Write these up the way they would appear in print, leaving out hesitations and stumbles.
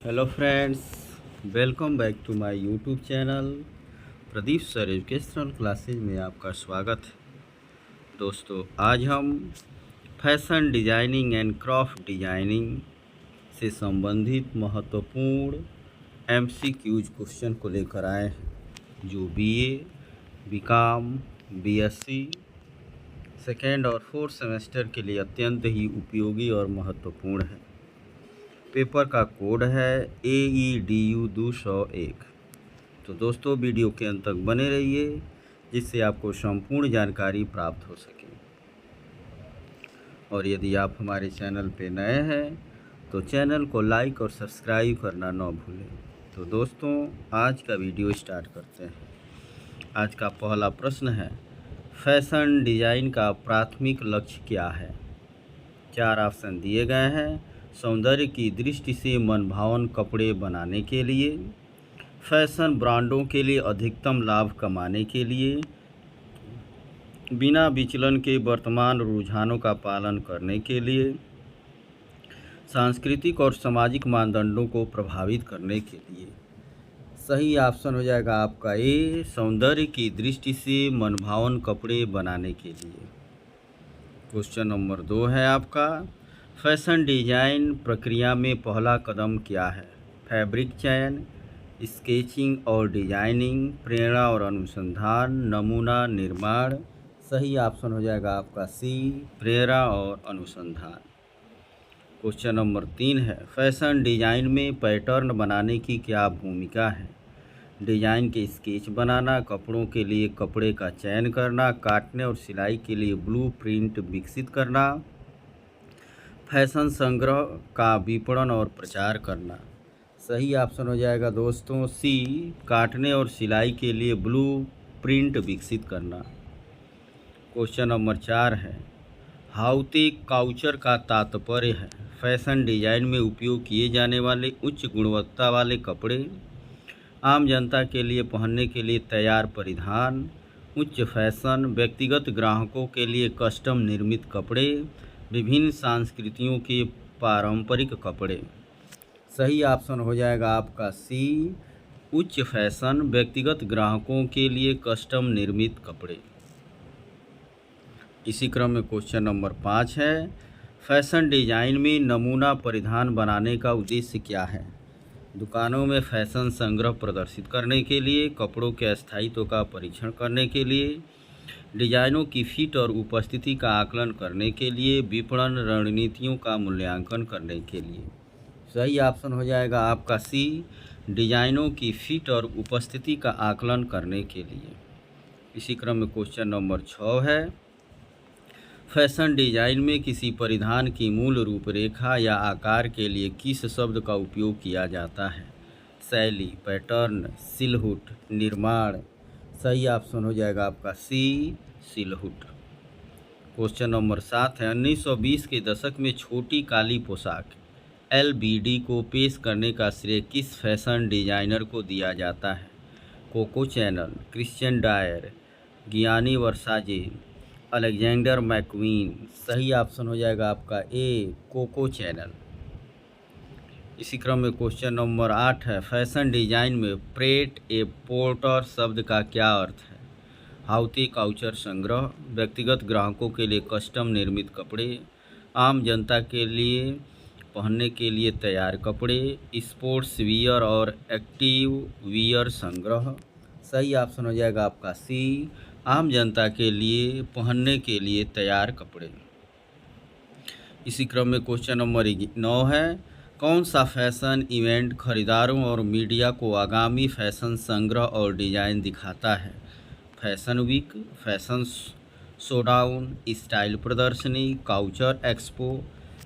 Hello friends, welcome back to my YouTube channel Pradeep sir educational classes में आपका स्वागत है। दोस्तों, आज हम fashion designing and craft designing से संबंधित महत्वपूर्ण एमसीक्यूज क्वेश्चन को लेकर आए हैं, जो बीए, बीकॉम, बीएससी सेकेंड और फोर्थ सेमेस्टर के लिए अत्यंत ही उपयोगी और महत्वपूर्ण है। पेपर का कोड है AEDU 201। तो दोस्तों, वीडियो के अंत तक बने रहिए, जिससे आपको संपूर्ण जानकारी प्राप्त हो सके। और यदि आप हमारे चैनल पे नए हैं तो चैनल को लाइक और सब्सक्राइब करना न भूलें। तो दोस्तों, आज का वीडियो स्टार्ट करते हैं। आज का पहला प्रश्न है, फैशन डिजाइन का प्राथमिक लक्ष्य क्या है? 4 ऑप्शन दिए गए हैं। सौंदर्य की दृष्टि से मनभावन कपड़े बनाने के लिए, फैशन ब्रांडों के लिए अधिकतम लाभ कमाने के लिए, बिना विचलन के वर्तमान रुझानों का पालन करने के लिए, सांस्कृतिक और सामाजिक मानदंडों को प्रभावित करने के लिए। सही ऑप्शन हो जाएगा आपका ए, सौंदर्य की दृष्टि से मनभावन कपड़े बनाने के लिए। क्वेश्चन नंबर 2 है आपका, फैशन डिजाइन प्रक्रिया में पहला कदम क्या है? फैब्रिक चयन, स्केचिंग और डिजाइनिंग, प्रेरणा और अनुसंधान, नमूना निर्माण। सही ऑप्शन हो जाएगा आपका सी, प्रेरणा और अनुसंधान। क्वेश्चन नंबर 3 है, फैशन डिजाइन में पैटर्न बनाने की क्या भूमिका है? डिजाइन के स्केच बनाना, कपड़ों के लिए कपड़े का चयन करना, काटने और सिलाई के लिए ब्लूप्रिंट विकसित करना, फैशन संग्रह का विपणन और प्रचार करना। सही ऑप्शन हो जाएगा दोस्तों सी, काटने और सिलाई के लिए ब्लूप्रिंट विकसित करना। क्वेश्चन नंबर 4 है, हाउती काउचर का तात्पर्य है फैशन डिजाइन में उपयोग किए जाने वाले उच्च गुणवत्ता वाले कपड़े, आम जनता के लिए पहनने के लिए तैयार परिधान, उच्च फैशन, व्यक्तिगत ग्राहकों के लिए कस्टम निर्मित कपड़े, विभिन्न संस्कृतियों के पारंपरिक कपड़े। सही ऑप्शन हो जाएगा आपका सी, उच्च फैशन, व्यक्तिगत ग्राहकों के लिए कस्टम निर्मित कपड़े। इसी क्रम में क्वेश्चन नंबर 5 है, फैशन डिजाइन में नमूना परिधान बनाने का उद्देश्य क्या है? दुकानों में फैशन संग्रह प्रदर्शित करने के लिए, कपड़ों के स्थायित्व का परीक्षण करने के लिए, डिजाइनों की फिट और उपस्थिति का आकलन करने के लिए, विपणन रणनीतियों का मूल्यांकन करने के लिए। सही ऑप्शन हो जाएगा आपका सी, डिजाइनों की फिट और उपस्थिति का आकलन करने के लिए। इसी क्रम में क्वेश्चन नंबर 6 है, फैशन डिजाइन में किसी परिधान की मूल रूपरेखा या आकार के लिए किस शब्द का उपयोग किया जाता है? शैली, पैटर्न, सिलहुट, निर्माण। सही ऑप्शन हो जाएगा आपका सी, सिलहुट। क्वेश्चन नंबर 7 है, 1920 के दशक में छोटी काली पोशाक LBD को पेश करने का श्रेय किस फैशन डिजाइनर को दिया जाता है? कोको चैनल, क्रिश्चियन डायर, गियानी वर्साजे, अलेक्जेंडर मैक्वीन। सही ऑप्शन हो जाएगा आपका ए, कोको चैनल। इसी क्रम में क्वेश्चन नंबर 8 है, फैशन डिजाइन में प्रेट ए पोर्टर शब्द का क्या अर्थ है? हाउती काउचर संग्रह, व्यक्तिगत ग्राहकों के लिए कस्टम निर्मित कपड़े, आम जनता के लिए पहनने के लिए तैयार कपड़े, स्पोर्ट्स वियर और एक्टिव वियर संग्रह। सही ऑप्शन हो जाएगा आपका सी, आम जनता के लिए पहनने के लिए तैयार कपड़े। इसी क्रम में क्वेश्चन नंबर 9 है, कौन सा फैशन इवेंट खरीदारों और मीडिया को आगामी फैशन संग्रह और डिजाइन दिखाता है? Fashion week, fashion showdown, style प्रदर्शनी, काउचर एक्सपो।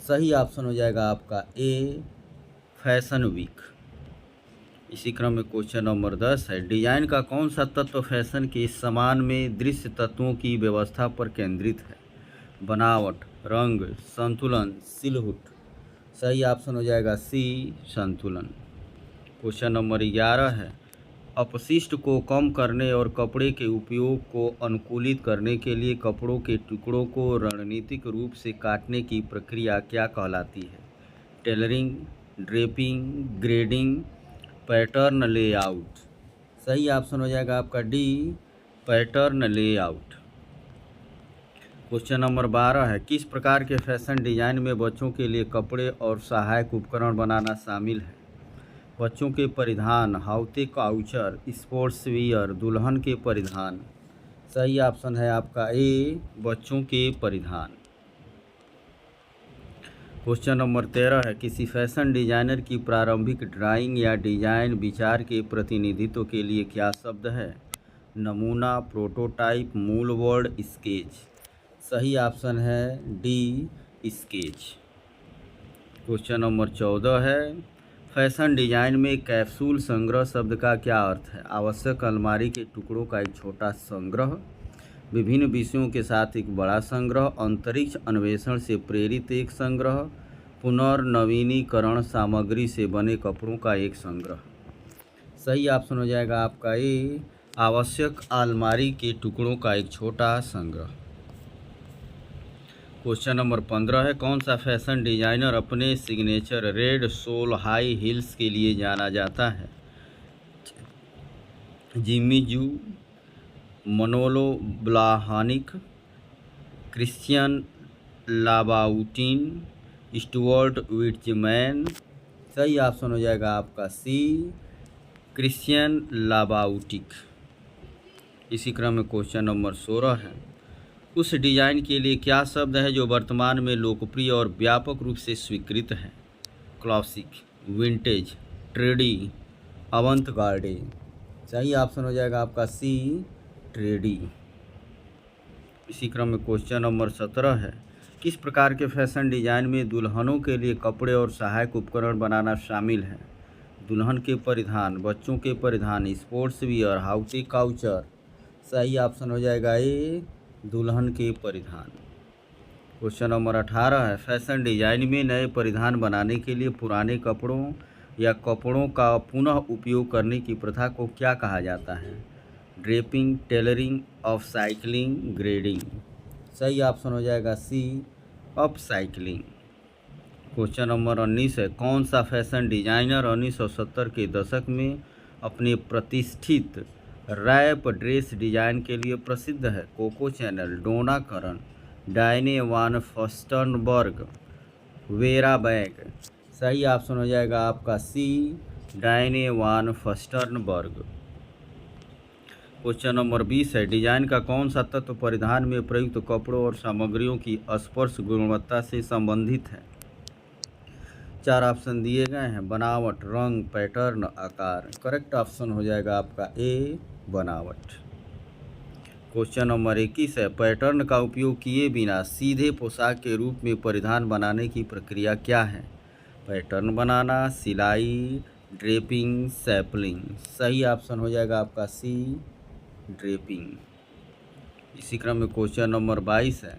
सही ऑप्शन हो जाएगा आपका ए, फैशन वीक। इसी क्रम में क्वेश्चन नंबर 10 है, डिजाइन का कौन सा तत्व फैशन के समान में दृश्य तत्वों की व्यवस्था पर केंद्रित है? बनावट, रंग, संतुलन, सिलहुट। सही ऑप्शन हो जाएगा सी, संतुलन। क्वेश्चन नंबर 11 है, अपशिष्ट को कम करने और कपड़े के उपयोग को अनुकूलित करने के लिए कपड़ों के टुकड़ों को रणनीतिक रूप से काटने की प्रक्रिया क्या कहलाती है? Tailoring, draping, grading, pattern layout. सही ऑप्शन हो जाएगा आपका D, pattern layout. Question number 12 है, किस प्रकार के फैशन डिजाइन में बच्चों के लिए कपड़े और सहायक उपकरण बनाना शामिल है? बच्चों के परिधान, हाउते काउचर, स्पोर्ट्स वियर, दुल्हन के परिधान। सही ऑप्शन है आपका ए, बच्चों के परिधान। क्वेश्चन नंबर 13 है, किसी फैशन डिजाइनर की प्रारंभिक ड्राइंग या डिजाइन विचार के प्रतिनिधित्व के लिए क्या शब्द है? नमूना, प्रोटोटाइप, मूल वर्ड, स्केच। सही ऑप्शन है डी, स्केच। क्वेश्चन नंबर 14 है, फैशन डिजाइन में कैप्सूल संग्रह शब्द का क्या अर्थ है? आवश्यक अलमारी के टुकड़ों का एक छोटा संग्रह, विभिन्न विषयों के साथ एक बड़ा संग्रह, अंतरिक्ष अन्वेषण से प्रेरित एक संग्रह, पुनर्नवीनीकरण सामग्री से बने कपड़ों का एक संग्रह। सही ऑप्शन हो जाएगा आपका ए, आवश्यक अलमारी के टुकड़ों का एक छोटा संग्रह। क्वेश्चन नंबर 15 है, कौन सा फैशन डिजाइनर अपने signature red sole high heels के लिए जाना जाता है? Jimmy Choo, मनोलो ब्लाहानिक, Christian लाबाउटिन, Stuart विट्जमैन। सही ऑप्शन हो जाएगा आपका सी, क्रिश्चियन लाबाउटिक। इसी क्रम में क्वेश्चन नंबर 16 है, उस डिजाइन के लिए क्या शब्द है जो वर्तमान में लोकप्रिय और व्यापक रूप से स्वीकृत है? Classic, vintage, trendy, avant-garde. सही ऑप्शन हो जाएगा आपका सी, ट्रेडी। इसी क्रम में क्वेश्चन नंबर 17 है, किस प्रकार के फैशन डिजाइन में दुल्हनों के लिए कपड़े और सहायक उपकरण बनाना शामिल है? दुल्हन के परिधान, बच्चों के परिधान, स्पोर्ट्स वियर, हाउती काउचर। सही ऑप्शन हो जाएगा ए, दुल्हन के परिधान। क्वेश्चन नंबर 18 है, फैशन डिजाइन में नए परिधान बनाने के लिए पुराने कपड़ों या कपड़ों का पुनः उपयोग करने की प्रथा को क्या कहा जाता है? Draping, tailoring, upcycling, grading. सही ऑप्शन हो जाएगा सी, अपसाइक्लिंग। क्वेश्चन नंबर 19 है, कौन सा फैशन डिजाइनर 1970 के दशक में अपने प्रतिष्ठित रैप ड्रेस डिजाइन के लिए प्रसिद्ध है? कोको चैनल, डोना करन, डायने वान फस्टनबर्ग, वेरा बैग। सही ऑप्शन हो जाएगा आपका सी, डायने वान फस्टनबर्ग। क्वेश्चन नंबर 20 है, डिजाइन का कौन सा तत्व परिधान में प्रयुक्त कपड़ों और सामग्रियों की स्पर्श गुणवत्ता से संबंधित है? 4 ऑप्शन दिए गए हैं, बनावट, रंग, पैटर्न, आकार। करेक्ट ऑप्शन हो जाएगा आपका ए, बनावट। क्वेश्चन नंबर 21 है, पैटर्न का उपयोग किए बिना सीधे पोशाक के रूप में परिधान बनाने की प्रक्रिया क्या है? पैटर्न बनाना, सिलाई, ड्रेपिंग, सैपलिंग। सही ऑप्शन हो जाएगा आपका सी, ड्रेपिंग। इसी क्रम में क्वेश्चन नंबर 22 है,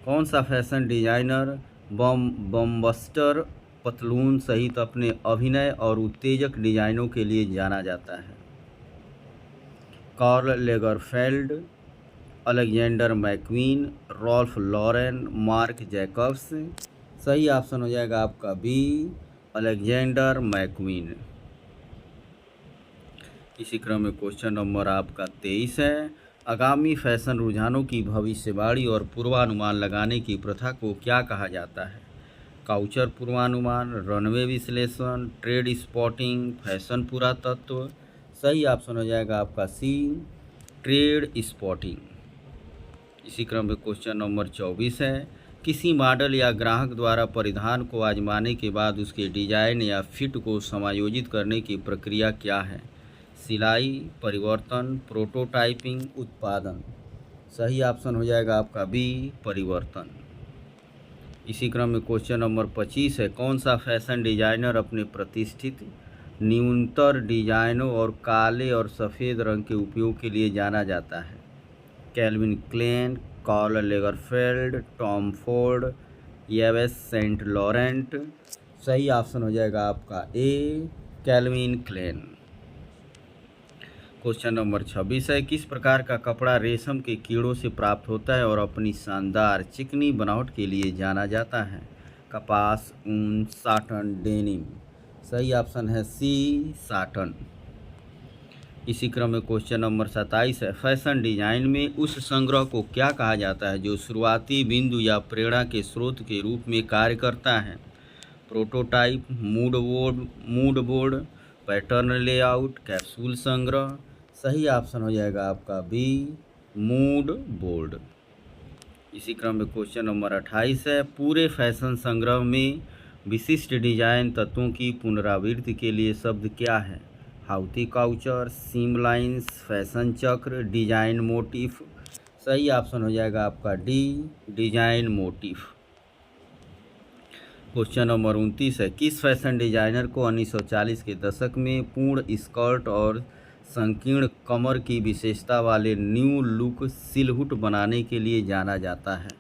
कौन सा फैशन डिजाइनर बमबस्टर पतलून सहित अपने अभिनय और उत्तेजक डिजाइनों के लिए जाना जाता है? Karl Lagerfeld, Alexander McQueen, Ralph Lauren, Marc Jacobs. सही ऑप्शन हो जाएगा आपका बी, अलेक्जेंडर मैक्वीन। इसी क्रम में क्वेश्चन नंबर आपका 23 है, आगामी फैशन रुझानों की भविष्यवाणी और पूर्वानुमान लगाने की प्रथा को क्या कहा जाता है? काउचर पूर्वानुमान, रनवे विश्लेषण, ट्रेड स्पॉटिंग, फैशन पुरातत्व। सही ऑप्शन हो जाएगा आपका सी, ट्रेड स्पॉटिंग। इसी क्रम में क्वेश्चन नंबर 24 है, किसी मॉडल या ग्राहक द्वारा परिधान को आजमाने के बाद उसके डिजाइन या फिट को समायोजित करने की प्रक्रिया क्या है? सिलाई, परिवर्तन, प्रोटोटाइपिंग, उत्पादन। सही ऑप्शन हो जाएगा आपका बी, परिवर्तन। इसी क्रम में क्वेश्चन नंबर 25 है, कौन सा फैशन डिजाइनर अपने प्रतिष्ठित न्यूनतर डिजाइनों और काले और सफ़ेद रंग के उपयोग के लिए जाना जाता है? Calvin Klein, Karl Lagerfeld, Tom Ford, Yves Saint Laurent. सही ऑप्शन हो जाएगा आपका A, Calvin Klein. Question number 26 है, किस प्रकार का कपड़ा रेशम के कीड़ों से प्राप्त होता है और अपनी शानदार चिकनी बनावट के लिए जाना जाता है? कपास, ऊन, साटन, डेनिम। सही ऑप्शन है सी, साटन। इसी क्रम में क्वेश्चन नंबर 27 है, फैशन डिजाइन में उस संग्रह को क्या कहा जाता है जो शुरुआती बिंदु या प्रेरणा के स्रोत के रूप में कार्य करता है? Prototype, mood board, pattern layout, capsule संग्रह। सही ऑप्शन हो जाएगा आपका बी, मूड बोर्ड। इसी क्रम में क्वेश्चन नंबर 28 है, पूरे फैशन संग्रह में विशिष्ट डिजाइन तत्वों की पुनरावृत्ति के लिए शब्द क्या है? हाउती काउचर, सीम लाइन्स, फैशन चक्र, डिजाइन मोटिफ। सही ऑप्शन हो जाएगा आपका D, design motif. Question number 29 है, किस फैशन डिजाइनर को 1940 के दशक में पूर्ण स्कर्ट और संकीर्ण कमर की विशेषता वाले न्यू लुक सिलहुट बनाने के लिए जाना जाता है?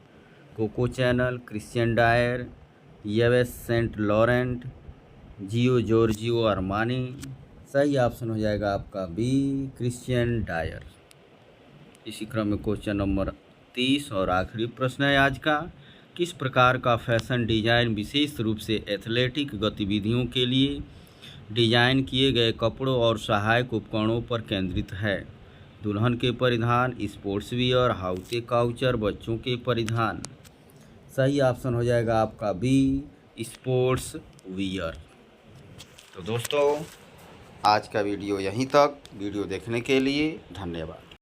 Coco Chanel, Christian Dior, Yves Saint Laurent, Giorgio Armani. सही ऑप्शन हो जाएगा आपका बी, क्रिश्चियन डायर। इसी क्रम में क्वेश्चन नंबर 30 और आखिरी प्रश्न है आज का, किस प्रकार का फैशन डिजाइन विशेष रूप से एथलेटिक गतिविधियों के लिए डिजाइन किए गए कपड़ों और सहायक उपकरणों पर केंद्रित है? दुल्हन के परिधान, स्पोर्ट्स वियर, हाउते काउचर, बच्चों के परिधान। सही ऑप्शन हो जाएगा आपका बी, स्पोर्ट्स वियर। तो दोस्तों आज का वीडियो यहीं तक। वीडियो देखने के लिए धन्यवाद।